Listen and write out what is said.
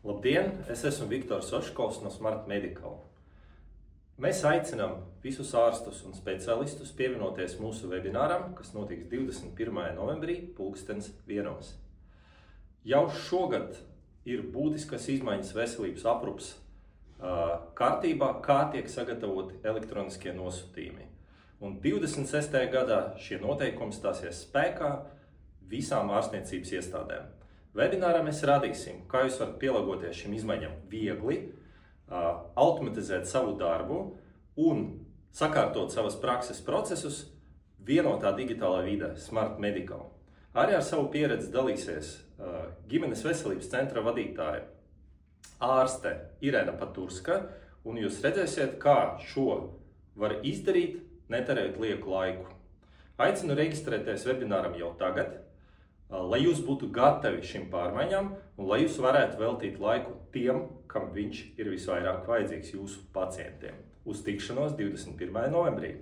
Labdien, es esmu Viktors Oškovs no Smart Medical. Mēs aicinām visus ārstus un specialistus pievienoties mūsu webināram, kas notiks 21. novembrī 12:00. Jau šogad ir būtiskas izmaiņas veselības aprūpes kārtībā, kā tiek sagatavoti elektroniskie nosūtījumi. Un 26. gadā šie noteikumi stāsies spēkā visām ārstniecības iestādēm. Webinārā mēs radīsim, kā jūs varat pielāgoties šīm izmaiņām viegli, automatizēt savu darbu un sakārtot savas prakses procesus vienotā digitālā vidē Smart Medical. Arī ar savu pieredzi dalīsies ģimenes veselības centra vadītāja ārste Irēna Paturska, un jūs redzēsiet, kā šo var izdarīt, netērējot lieku laiku. Aicinu reģistrēties webināram jau tagad, lai jūs būtu gatavi šīm pārmaiņām un lai jūs varētu veltīt laiku tiem, kam viņš ir visvairāk vajadzīgs, jūsu pacientiem. Uz tikšanos 21. novembrī!